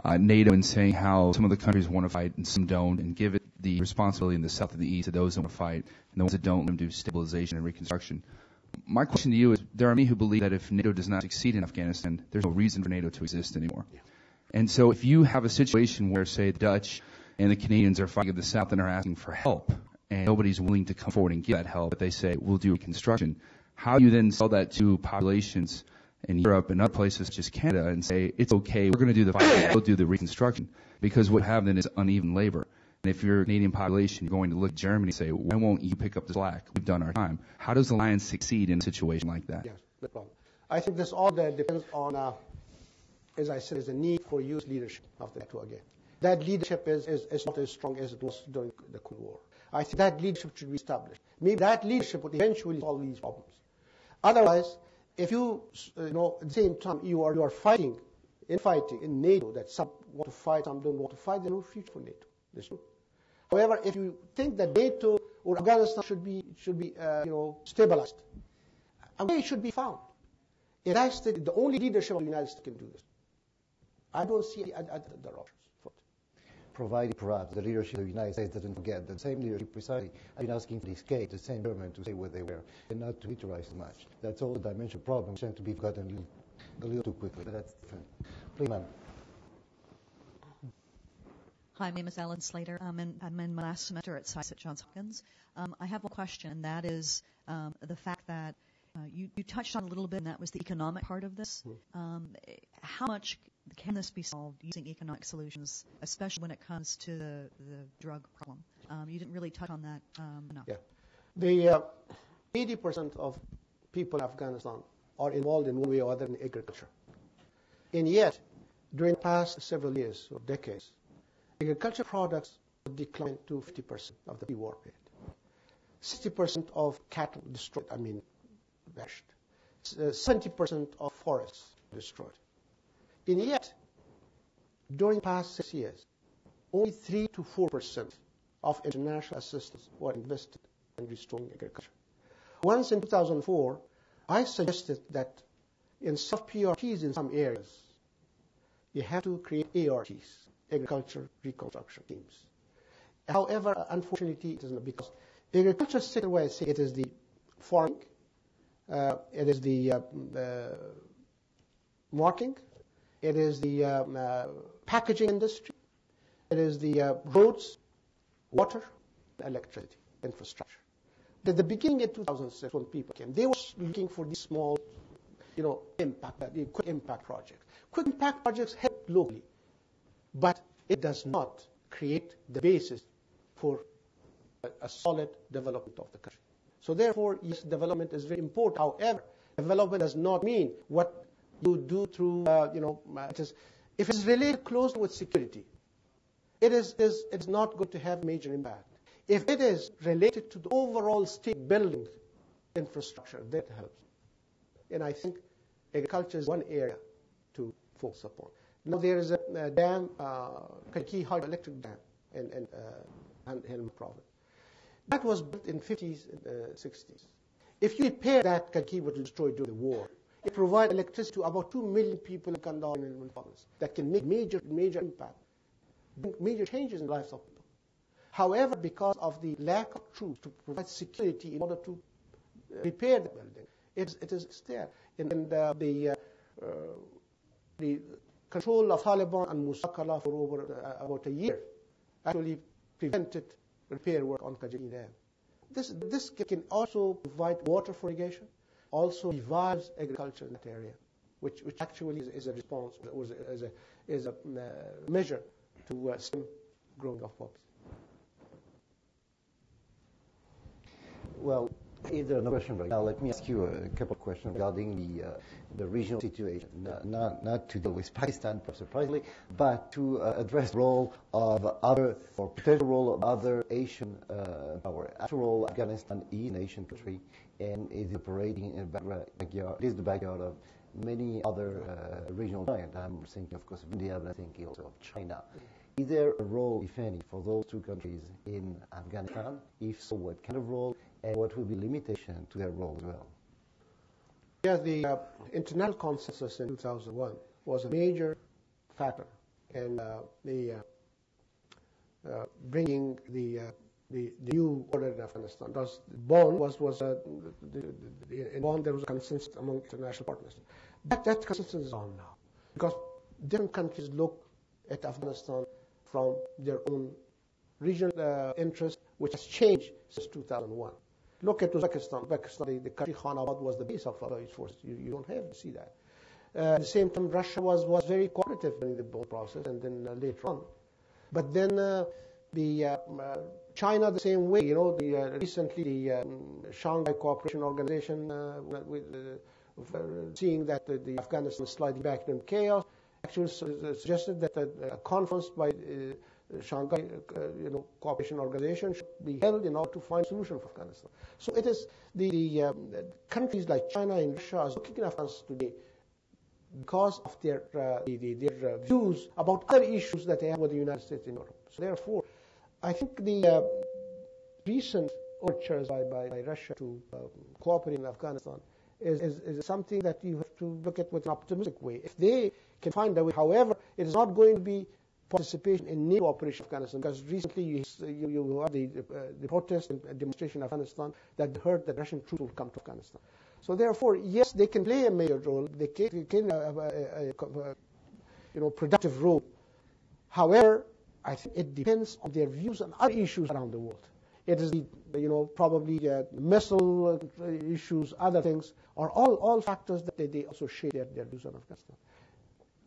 NATO and saying how some of the countries want to fight and some don't, and give it the responsibility in the south and the east to those that want to fight, and the ones that don't, let them do stabilization and reconstruction. My question to you is, there are many who believe that if NATO does not succeed in Afghanistan, there's no reason for NATO to exist anymore. Yeah. And so if you have a situation where, say, the Dutch and the Canadians are fighting in the south and are asking for help, and nobody's willing to come forward and give that help, but they say, we'll do reconstruction, how do you then sell that to populations in Europe and other places such as Canada and say, it's okay, we're going to do the fighting, we'll do the reconstruction? Because what you have then is uneven labor. And if you're a Canadian population, you're going to look at Germany and say, why won't you pick up the slack? We've done our time. How does the alliance succeed in a situation like that? Yes, no problem. I think this all depends on, as I said, is the need for youth leadership of the NATO again. That leadership is not as strong as it was during the Cold War. I think that leadership should be established. Maybe that leadership would eventually solve these problems. Otherwise, if you know, at the same time you are fighting in NATO, that some want to fight, some don't want to fight, there's no future for NATO. There's no. However, if you think that NATO or Afghanistan should be stabilized, a way should be found. The United States, the only leadership of the United States can do this. I don't see any other options for it. Provided perhaps the leadership of the United States doesn't forget the same leadership precisely has been asking to escape the same government to stay where they were and not to militarize as much. That's all the dimensional problem which tend to be forgotten a little too quickly, but that's different. Please, ma'am. Hi, my name is Ellen Slater. I'm in my last semester at SciSci at Johns Hopkins. I have one question, and that is the fact that you touched on a little bit, and that was the economic part of this. How much can this be solved using economic solutions, especially when it comes to the drug problem? You didn't really touch on that enough. Yeah. The 80% of people in Afghanistan are involved in one way or other in agriculture. And yet, during the past several years or decades, agriculture products declined to 50% of the pre-war period. 60% of cattle destroyed, bashed. 70% of forests destroyed. And yet, during the past 6 years, only 3 to 4% of international assistance were invested in restoring agriculture. Once in 2004, I suggested that in some PRTs in some areas, you have to create ARTs, agriculture reconstruction teams. However, unfortunately, it is not, because agriculture sector, where I say it is the farming, it is the marketing, it is the packaging industry, it is the roads, water, electricity, infrastructure. At the beginning of 2006, when people came, they were looking for these small, quick impact projects. Quick impact projects help locally, but it does not create the basis for a solid development of the country. So therefore, yes, development is very important. However, development does not mean what you do through, if it's related closely with security, it's not going to have major impact. If it is related to the overall state building infrastructure, that helps. And I think agriculture is one area to focus upon. Now there is a dam, Kaki hydroelectric dam in Helmand province. That was built in 50s and 60s. If you repair that, Kaki was destroyed during the war. It provides electricity to about 2 million people in Kandahar and Helmand province that can make major impact, major changes in the lives of people. However, because of the lack of troops to provide security in order to repair the building, it is there. And the control of Taliban and Musakala for over about a year actually prevented repair work on Kajiki Dam. This can also provide water for irrigation, also revives agriculture in that area, which actually is a response, is a measure to stem growing of population. Well, if there are no questions right now, let me ask you a couple of questions regarding the regional situation. Not to deal with Pakistan, surprisingly, but to address the role of other, or potential role of other Asian power. After all, Afghanistan is an Asian country and is operating in the backyard of many other regional giants. I'm thinking, of course, of India, but I'm thinking also of China. Is there a role, if any, for those two countries in Afghanistan? If so, what kind of role, and what will be limitation to their role as well? Yes, the international consensus in 2001 was a major factor in bringing the new order in Afghanistan. In Bonn there was a consensus among international partners. That consensus is on now, because different countries look at Afghanistan from their own regional interest, which has changed since 2001. Look at Uzbekistan. The country Khanabad was the base of our forces. You don't have to see that. At the same time, Russia was very cooperative in the Bonn process, and then later on. But then China the same way. Recently the Shanghai Cooperation Organization, seeing that the Afghanistan is sliding back into chaos, actually suggested that a conference by Shanghai Cooperation Organization should be held in order to find a solution for Afghanistan. So it is the countries like China and Russia are looking at Afghanistan today because of their views about other issues that they have with the United States and Europe. So therefore, I think the recent overtures by Russia to cooperate in Afghanistan is something that you have to look at with an optimistic way. If they can find a way, however, it is not going to be participation in NATO operation in Afghanistan, because recently you have the protest and demonstration in Afghanistan that heard that Russian troops will come to Afghanistan. So therefore, yes, they can play a major role. They can have a productive role. However, I think it depends on their views on other issues around the world. It is probably missile issues, other things, are all factors that they also share their views on Afghanistan.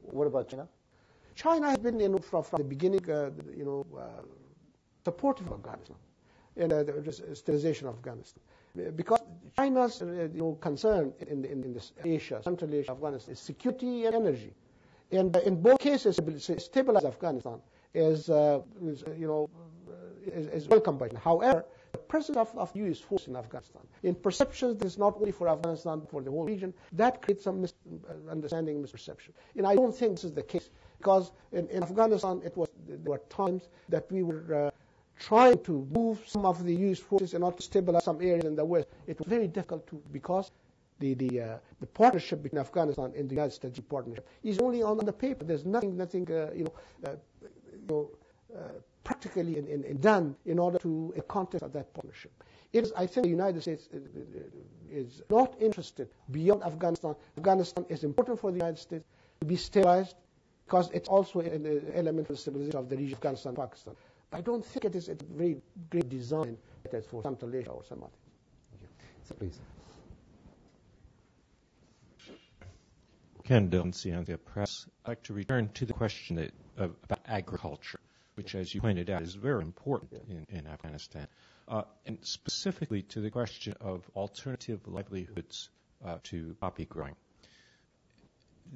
What about China? China has been, from the beginning, supportive of Afghanistan and the stabilization of Afghanistan, because China's concern in this Asia, Central Asia, Afghanistan, is security and energy, and in both cases, stabilize Afghanistan is welcome by China. However, the presence of U.S. force in Afghanistan, in perceptions that is not only for Afghanistan, but for the whole region, that creates some misunderstanding, misperception. And I don't think this is the case, because in Afghanistan, there were times that we were trying to move some of the U.S. forces in order to stabilize some areas in the West. It was very difficult because the partnership between Afghanistan and the United States partnership is only on the paper. There's nothing practically done in order to a context of that partnership. I think the United States is not interested beyond Afghanistan. Afghanistan is important for the United States to be stabilized, because it's also an element of the stabilization of the region of Afghanistan and Pakistan. But I don't think it is a very great design for Central Asia or some other. So please. Ken Dillon, the Press. I'd like to return to the question about agriculture, which, as you pointed out, is very important in Afghanistan, and specifically to the question of alternative livelihoods to poppy growing.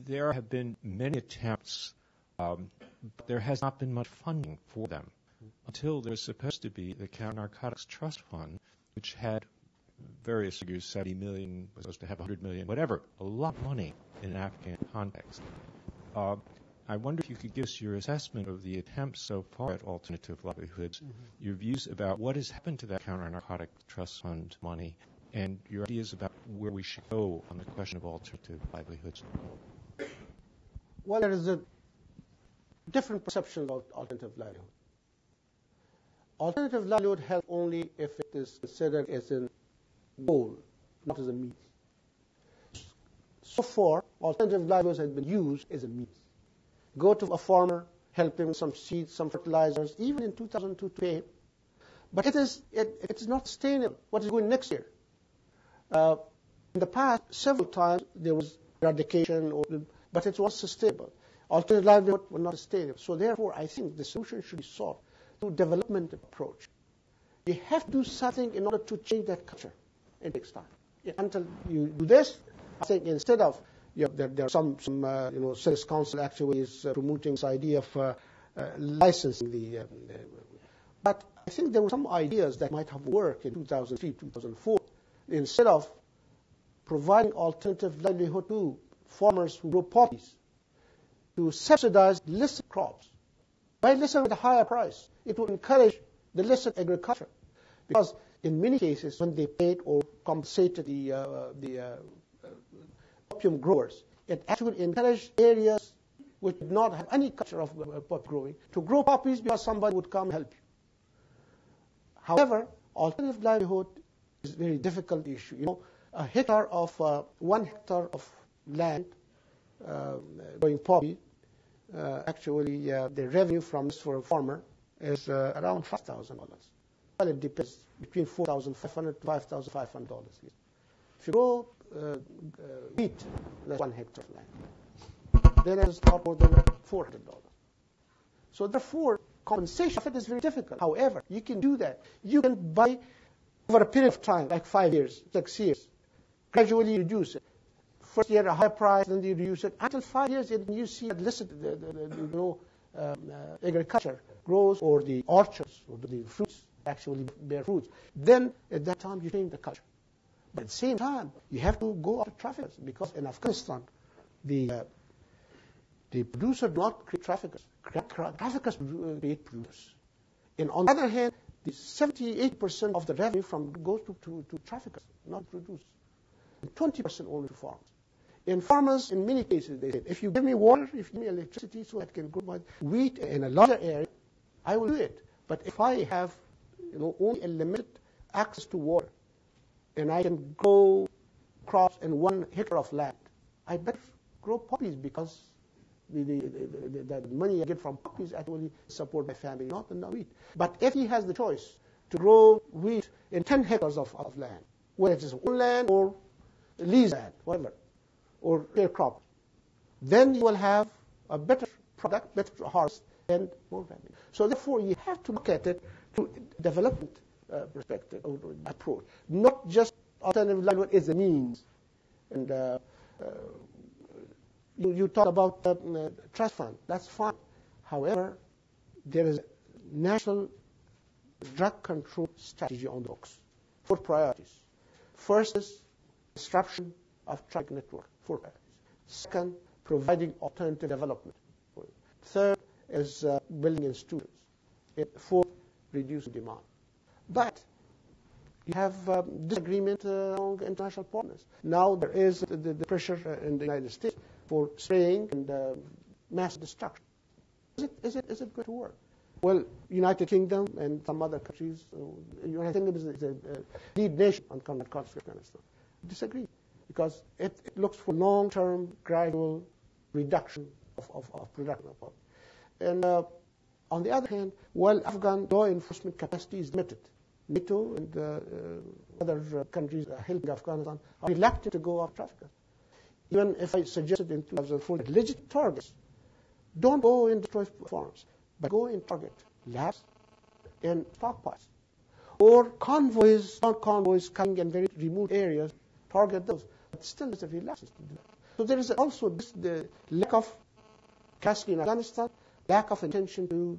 There have been many attempts, but there has not been much funding for them until there was supposed to be the Counter-Narcotics Trust Fund, which had various figures, 70 million, was supposed to have 100 million, whatever, a lot of money in an Afghan context. I wonder if you could give us your assessment of the attempts so far at alternative livelihoods, your views about what has happened to that Counter-Narcotic Trust Fund money, and your ideas about where we should go on the question of alternative livelihoods. Well, there is a different perception about alternative livelihood. Alternative livelihood helps only if it is considered as a goal, not as a means. So far, alternative livelihoods has been used as a means. Go to a farmer, help him with some seeds, some fertilizers, even in 2002, but it's not sustainable. What is going next year? In the past, several times there was eradication, but it was sustainable. Alternative livelihood was not sustainable. So therefore, I think the solution should be sought through development approach. You have to do something in order to change that culture. It takes time. Until you do this, I think instead of there are some Service Council actually is promoting this idea of licensing but I think there were some ideas that might have worked in 2003, 2004. Instead of providing alternative livelihood to farmers who grow poppies, to subsidize illicit crops by listed at a higher price. It would encourage the illicit agriculture, because in many cases when they paid or compensated the opium growers, it actually encouraged areas which did not have any culture of poppy growing to grow poppies, because somebody would come and help you. However, alternative livelihood is a very difficult issue. A hectare of 1 hectare of land growing poppy, actually the revenue from this for a farmer is around $5,000. Well, it depends, between $4,500 to $5,500. If you grow wheat, that's 1 hectare of land, then it's not more than $400. So therefore, compensation of it is very difficult. However, you can do that. You can buy over a period of time, like 5 years, 6 years, gradually reduce it. First year a high price, then you reduce it until 5 years, and you see that agriculture grows, or the orchards, or the fruits actually bear fruits. Then at that time you change the culture. But at the same time, you have to go after traffickers, because in Afghanistan, the producer do not create traffickers. Traffickers create producers. And on the other hand, the 78% of the revenue goes to traffickers, not producers. And 20% only to farmers. And farmers, in many cases, they say, if you give me water, if you give me electricity so I can grow my wheat in a larger area, I will do it. But if I have only a limited access to water, and I can grow crops in 1 hectare of land, I better grow poppies, because the money I get from poppies actually support my family, not in the wheat. But if he has the choice to grow wheat in 10 hectares of land, whether it is own land or lease land, whatever, or fair crop, then you will have a better product, better harvest, and more value. So therefore, you have to look at it to development perspective or approach, not just alternative livelihood is a means. And you talk about trust fund, that's fine. However, there is a national drug control strategy on the books. 4 priorities. First is disruption of traffic network. 4 priorities. Second, providing alternative development. Third is building institutions. And 4th, reducing demand. But you have disagreement among international partners. Now there is the pressure in the United States for spraying and mass destruction. Is it going to work? Well, United Kingdom and some other countries, United Kingdom is a lead nation on conflict in Afghanistan, disagree, because it looks for long-term, gradual reduction of production. And on the other hand, while Afghan law enforcement capacity is limited, NATO and other countries helping Afghanistan are reluctant to go after traffickers. Even if I suggested in 2004 that legit targets don't go and destroy farms, but go and target labs and stockpiles. Or convoys, not convoys coming in very remote areas, target those. But still there's a reluctance to do that. So there is also the lack of capacity in Afghanistan, lack of intention to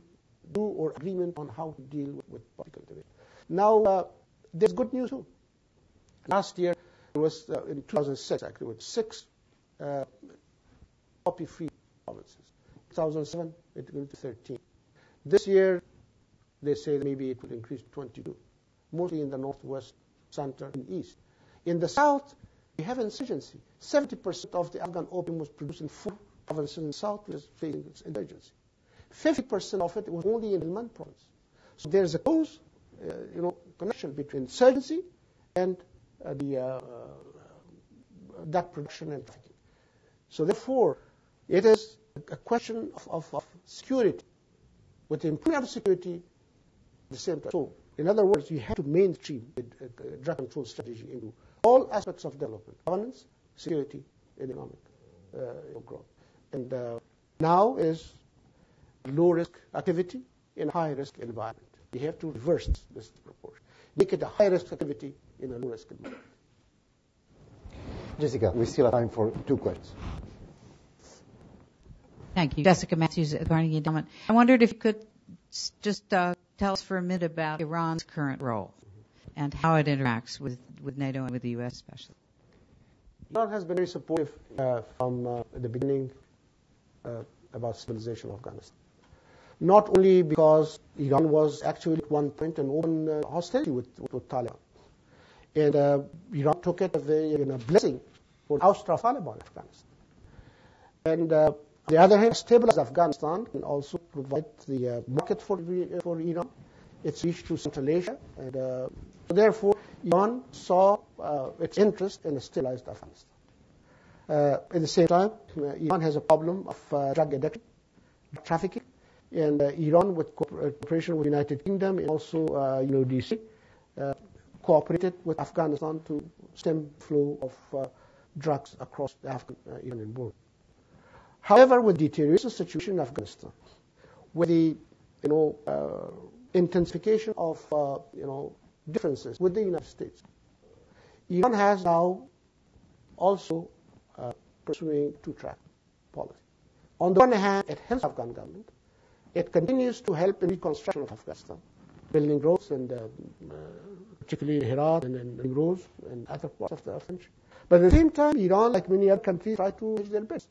do or agreement on how to deal with political debate. Now, there's good news too. Last year, it was in 2006, actually, with 6 poppy-free provinces. 2007, it went to 13. This year, they say maybe it will increase to 22, mostly in the northwest, center, and east. In the south, we have insurgency. 70% of the Afghan opium was produced in 4 provinces in the south, which is facing its insurgency. 50% of it was only in Helmand province. So there's a close connection between insurgency and that production and trafficking. So therefore, it is a question of security, with the improvement of security at the same time. So, in other words, you have to mainstream the drug control strategy into all aspects of development: governance, security, economic growth. And now is low-risk activity in a high-risk environment. You have to reverse this proportion. Make it a high-risk activity in a low-risk environment. Jessica, we still have time for 2 questions. Thank you. Jessica Matthews at Carnegie Endowment. I wondered if you could just tell us for a minute about Iran's current role and how it interacts with NATO and with the U.S. especially. Iran has been very supportive from the beginning about stabilization of Afghanistan. Not only because Iran was actually at one point in open hostility with Taliban. And Iran took it as a blessing for ouster of Taliban in Afghanistan. And on the other hand, stabilize Afghanistan and also provide the market for Iran. It's reached to Central Asia. And therefore, Iran saw its interest in a stabilized Afghanistan. At the same time, Iran has a problem of drug addiction, drug trafficking. And Iran, with cooperation with the United Kingdom and also DC, cooperated with Afghanistan to stem flow of drugs across the Afghan-Iranian border. However, with the deterioration situation in Afghanistan, with the intensification of, differences with the United States. Iran has now also pursuing two-track policy. On the one hand, it helps the Afghan government. It continues to help in reconstruction of Afghanistan, building roads, and particularly in Herat and in roads and other parts of the country. But at the same time, Iran, like many other countries, try to hedge their best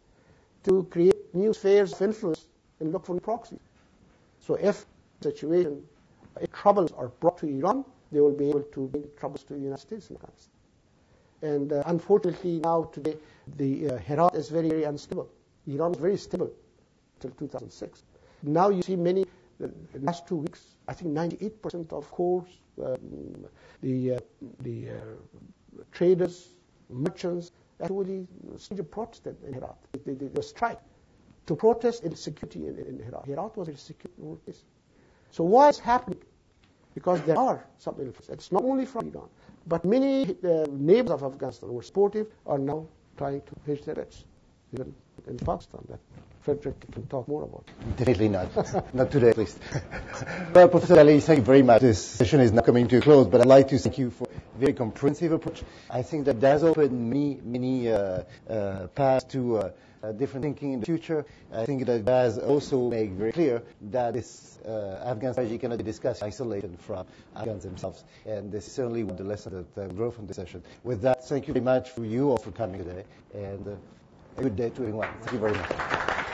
to create new spheres of influence and look for proxies. So if the situation, if troubles are brought to Iran, they will be able to bring troubles to the United States and Afghanistan. And unfortunately, now today, the Herat is very, very unstable. Iran was very stable till 2006. Now you see many, the last 2 weeks, I think 98% of cores, the traders, merchants, actually staged a protest in Herat. They strike to protest insecurity in Herat. Herat was a secure place. So why is happening? Because there are some influence. It's not only from Iran, but many neighbors of Afghanistan who were supportive are now trying to hedge their bets, even in Pakistan. That Frederick can talk more about. Definitely not. Not today, at least. Well, Professor Ali, thank you very much. This session is now coming to a close, but I'd like to thank you for a very comprehensive approach. I think that does open many paths to different thinking in the future. I think that does also make very clear that this Afghan strategy cannot be discussed in isolation from Afghans themselves. And this is certainly one of the lessons that grow from this session. With that, thank you very much for you all for coming today, and a good day to everyone. Thank you very much.